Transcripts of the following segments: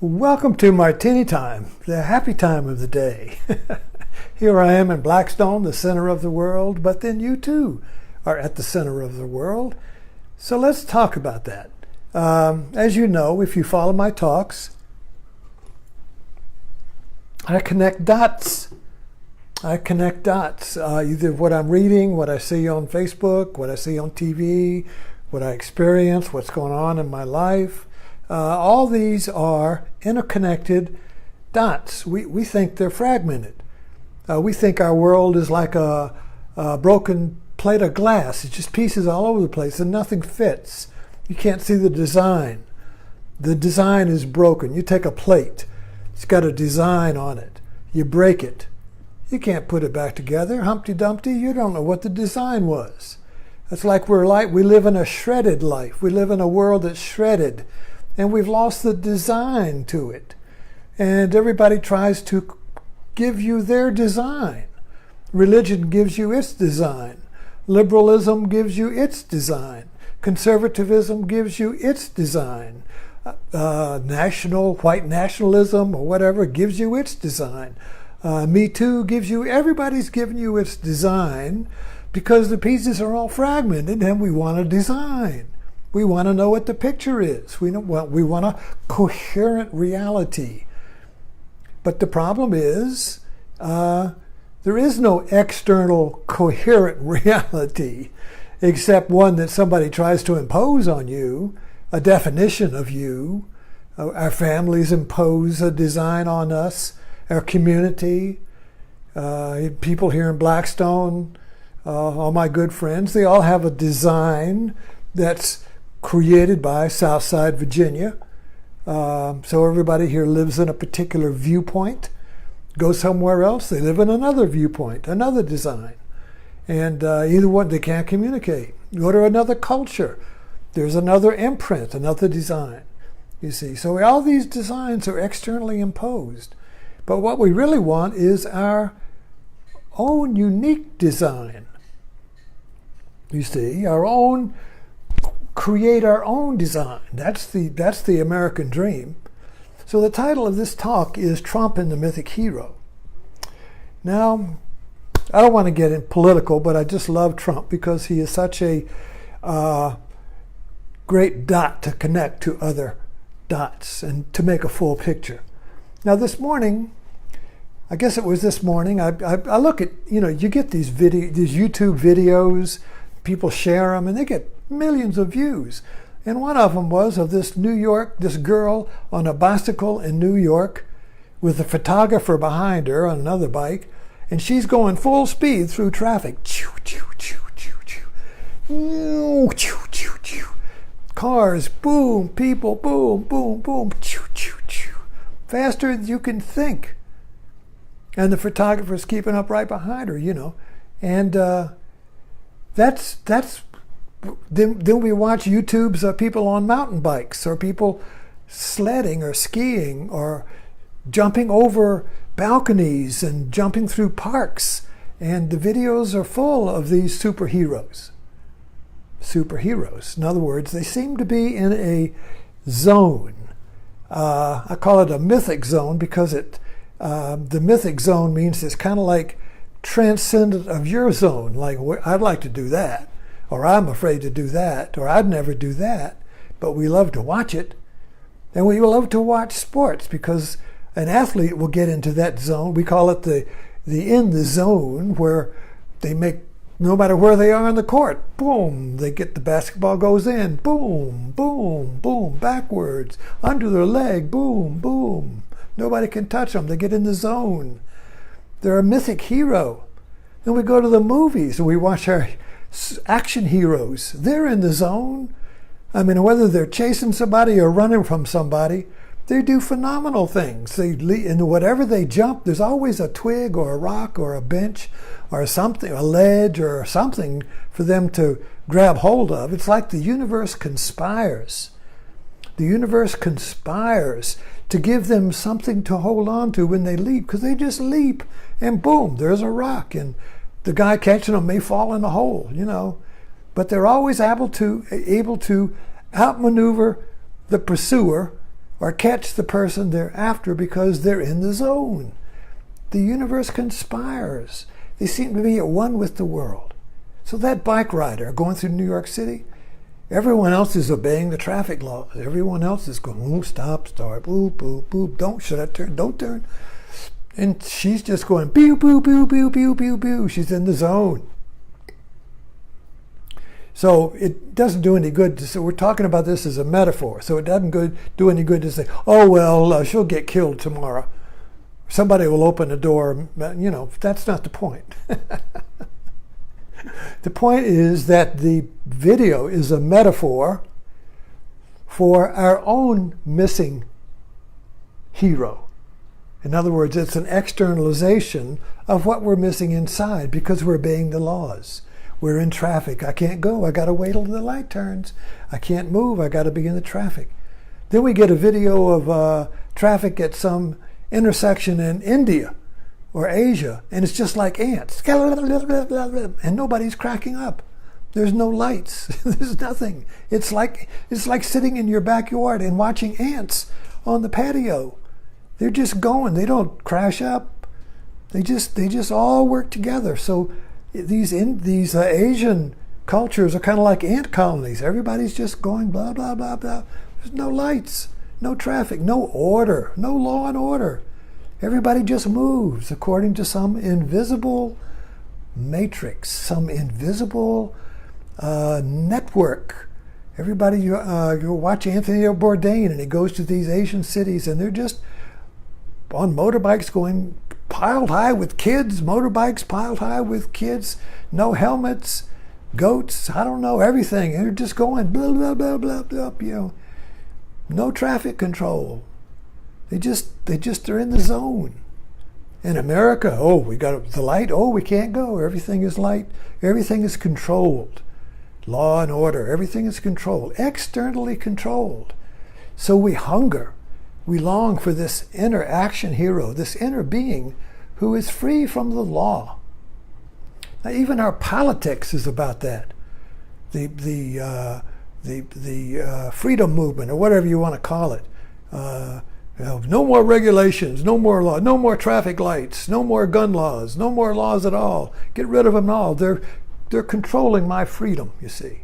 Welcome to Martini Time, the happy time of the day. Here I am in Blackstone, the center of the world, but then you too are at the center of the world. So let's talk about that. As you know, if you follow my talks, I connect dots. Either what I'm reading, what I see on Facebook, what I see on TV, what I experience, what's going on in my life. All these are interconnected dots. We think they're fragmented. We think our world is like a broken plate of glass. It's just pieces all over the place and nothing fits. You can't see the design. The design is broken. You take a plate. It's got a design on it. You break it. You can't put it back together. Humpty Dumpty, you don't know what the design was. It's like we live in a shredded life. We live in a world that's shredded. And we've lost the design to it. And everybody tries to give you their design. Religion gives you its design. Liberalism gives you its design. Conservatism gives you its design. White nationalism or whatever gives you its design. Me Too gives you, everybody's giving you its design because the pieces are all fragmented and we want a design. We want to know what the picture is. We want a coherent reality. But the problem is, there is no external coherent reality, except one that somebody tries to impose on you, a definition of you. Our families impose a design on us, our community, people here in Blackstone, all my good friends, they all have a design that's created by Southside Virginia. So everybody here lives in a particular viewpoint. Go somewhere else, they live in another viewpoint, another design. And either one, they can't communicate. Go to another culture. There's another imprint, another design. You see, so all these designs are externally imposed. But what we really want is our own unique design. You see, create our own design. That's the American dream. So the title of this talk is Trump and the Mythic Hero. Now, I don't want to get in political, but I just love Trump because he is such a great dot to connect to other dots and to make a full picture. Now this morning, I guess it was this morning, I look at, you get these YouTube videos, people share them, and they get millions of views. And one of them was of this girl on a bicycle in New York with a photographer behind her on another bike, and she's going full speed through traffic. Choo, choo, choo, choo, choo. Choo, choo, choo. Cars, boom, people, boom, boom, boom, choo, choo, choo. Faster than you can think. And the photographer's keeping up right behind her, And that's then we watch YouTubes of people on mountain bikes or people sledding or skiing or jumping over balconies and jumping through parks. And the videos are full of these superheroes. In other words, they seem to be in a zone. I call it a mythic zone because the mythic zone means it's kind of like transcendent of your zone. Like, I'd like to do that. Or I'm afraid to do that, or I'd never do that, but we love to watch it. And we love to watch sports because an athlete will get into that zone. We call it the in the zone, where they make, no matter where they are on the court, boom, the basketball goes in, boom, boom, boom, backwards, under their leg, boom, boom. Nobody can touch them. They get in the zone. They're a mythic hero. Then we go to the movies and we watch our action heroes. They're in the zone. I mean, whether they're chasing somebody or running from somebody, they do phenomenal things. And whatever they jump, there's always a twig or a rock or a bench or something, a ledge or something for them to grab hold of. It's like the universe conspires. The universe conspires to give them something to hold on to when they leap, because they just leap and boom, there's a rock, and the guy catching them may fall in a hole, but they're always able to outmaneuver the pursuer or catch the person they're after because they're in the zone. The universe conspires. They seem to be at one with the world. So that bike rider going through New York City, everyone else is obeying the traffic laws. Everyone else is going, stop, start, boop, boop, boop, don't, should I turn, don't turn. And she's just going, pew, pew, pew, pew, pew, pew, pew. She's in the zone. So it doesn't do any good to say, we're talking about this as a metaphor, so it doesn't do any good to say, oh, well, she'll get killed tomorrow. Somebody will open the door. You know, that's not the point. The point is that the video is a metaphor for our own missing hero. In other words, it's an externalization of what we're missing inside because we're obeying the laws. We're in traffic. I can't go. I got to wait till the light turns. I can't move. I got to be in the traffic. Then we get a video of traffic at some intersection in India or Asia, and it's just like ants. And nobody's cracking up. There's no lights. There's nothing. It's like sitting in your backyard and watching ants on the patio. They're just going. They don't crash up. They just all work together. So these Asian cultures are kind of like ant colonies. Everybody's just going blah, blah, blah, blah. There's no lights, no traffic, no order, no law and order. Everybody just moves according to some invisible matrix, some invisible network. Everybody, you watch Anthony Bourdain, and he goes to these Asian cities, and they're just on motorbikes going piled high with kids, motorbikes piled high with kids, no helmets, goats, I don't know, everything. And they're just going blah, blah, blah, blah, blah, you know. No traffic control. They just are in the zone. In America, oh, we got the light, oh, we can't go. Everything is light. Everything is controlled. Law and order, everything is controlled, externally controlled. So we hunger. We long for this inner action hero, this inner being who is free from the law. Now, even our politics is about that. The freedom movement, or whatever you want to call it. No more regulations, no more law, no more traffic lights, no more gun laws, no more laws at all. Get rid of them all. They're controlling my freedom, you see.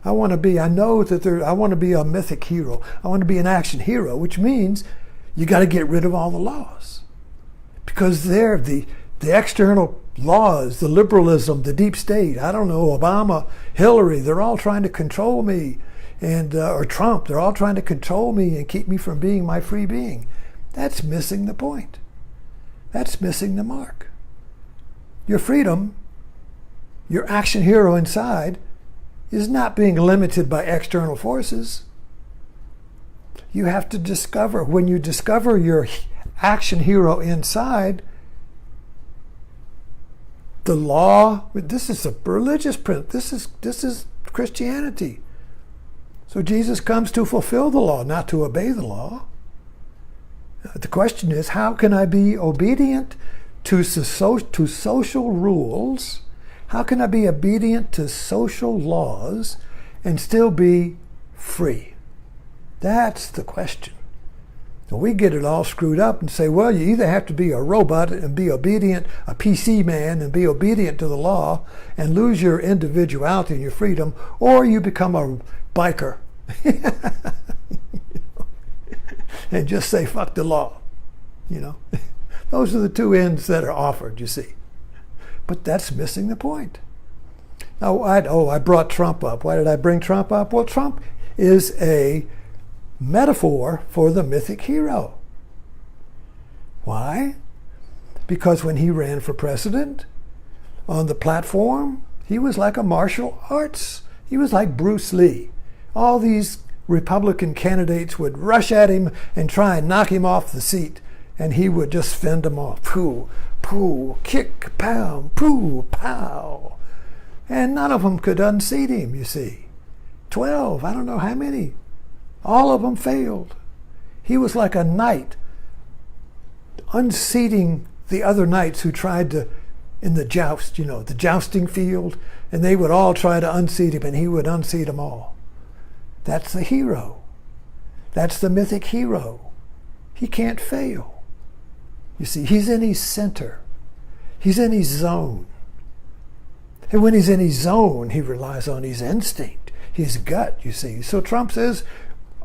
I want to be a mythic hero. I want to be an action hero, which means you got to get rid of all the laws. Because they're the external laws, the liberalism, the deep state, I don't know, Obama, Hillary, they're all trying to control me, and or Trump, they're all trying to control me and keep me from being my free being. That's missing the point. That's missing the mark. Your freedom, your action hero inside, is not being limited by external forces. You have to discover, when you discover your action hero inside, the law, this is a religious principle, this is Christianity. So Jesus comes to fulfill the law, not to obey the law. The question is, how can I be obedient to social rules? How can I be obedient to social laws and still be free? That's the question. And we get it all screwed up and say, well, you either have to be a robot and be obedient, a PC man and be obedient to the law and lose your individuality and your freedom, or you become a biker and just say, fuck the law. You know, those are the two ends that are offered, you see. But that's missing the point. Now, I brought Trump up. Why did I bring Trump up? Well, Trump is a metaphor for the mythic hero. Why? Because when he ran for president on the platform, he was like a martial arts. He was like Bruce Lee. All these Republican candidates would rush at him and try and knock him off the seat, and he would just fend them off. Pooh, pooh, kick, pow, pooh, pow. And none of them could unseat him, you see. 12, I don't know how many. All of them failed. He was like a knight unseating the other knights who tried to, in the joust, you know, the jousting field, and they would all try to unseat him, and he would unseat them all. That's the hero. That's the mythic hero. He can't fail. You see, he's in his center. He's in his zone. And when he's in his zone, he relies on his instinct, his gut, you see. So Trump says,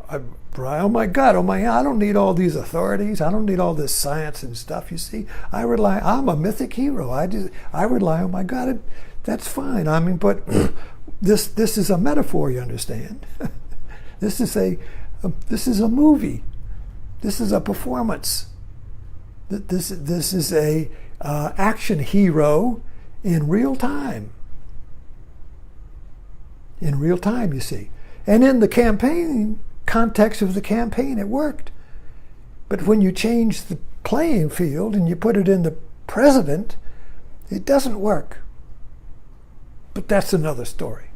I rely on my gut, I don't need all these authorities. I don't need all this science and stuff, you see. I'm a mythic hero. I rely on my gut. That's fine. I mean, but this is a metaphor, you understand? This is a movie. This is a performance. This is a action hero in real time. In real time, you see. And in the campaign context of the campaign, it worked. But when you change the playing field and you put it in the president, it doesn't work. But that's another story.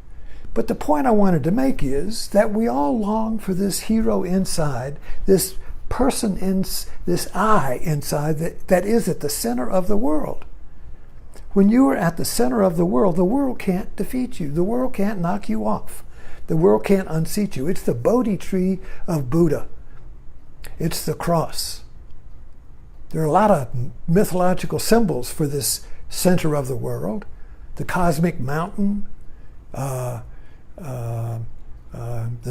But the point I wanted to make is that we all long for this hero inside, this person, this I inside that is at the center of the world. When you are at the center of the world can't defeat you. The world can't knock you off. The world can't unseat you. It's the Bodhi Tree of Buddha. It's the cross. There are a lot of mythological symbols for this center of the world. The cosmic mountain, the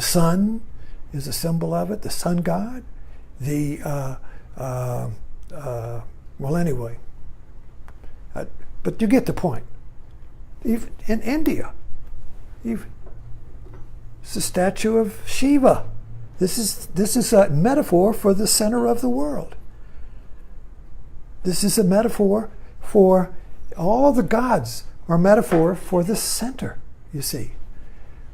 sun is a symbol of it, the sun god. Well, anyway. But you get the point. Even in India, it's the statue of Shiva. This is a metaphor for the center of the world. This is a metaphor for all the gods, are metaphor for the center, you see.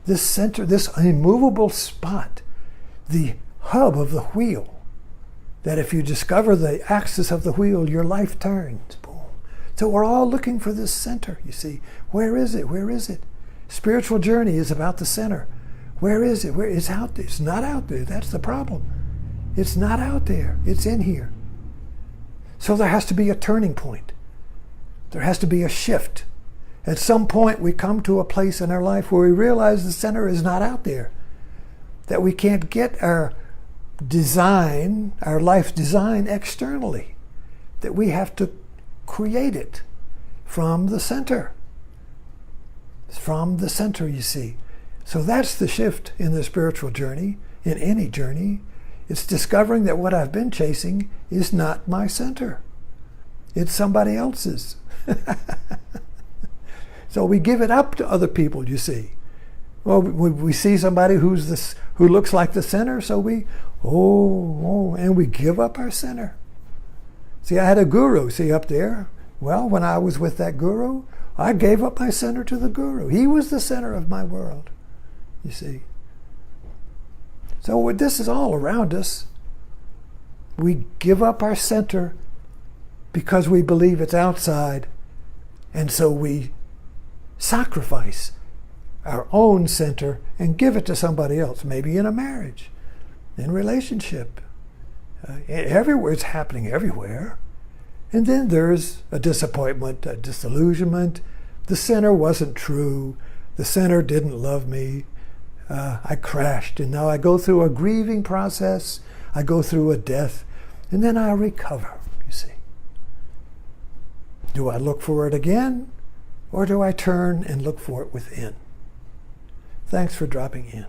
This center, this immovable spot, the hub of the wheel, that if you discover the axis of the wheel, your life turns. Boom. So we're all looking for this center, you see. Where is it? Where is it? Spiritual journey is about the center. Where is it? Where it's out there. It's not out there. That's the problem. It's not out there. It's in here. So there has to be a turning point. There has to be a shift. At some point we come to a place in our life where we realize the center is not out there. That we can't get our design, our life design externally. That we have to create it from the center. From the center, you see. So that's the shift in the spiritual journey, in any journey. It's discovering that what I've been chasing is not my center. It's somebody else's. So we give it up to other people, you see. Well, we see somebody who looks like the center, so and we give up our center. See, I had a guru, see up there. Well, when I was with that guru, I gave up my center to the guru. He was the center of my world, you see. So this is all around us. We give up our center because we believe it's outside, and so we sacrifice our own center and give it to somebody else, maybe in a marriage, in relationship. Everywhere, it's happening everywhere. And then there's a disappointment, a disillusionment. The center wasn't true. The center didn't love me. I crashed, and now I go through a grieving process. I go through a death, and then I recover, you see. Do I look for it again, or do I turn and look for it within? Thanks for dropping in.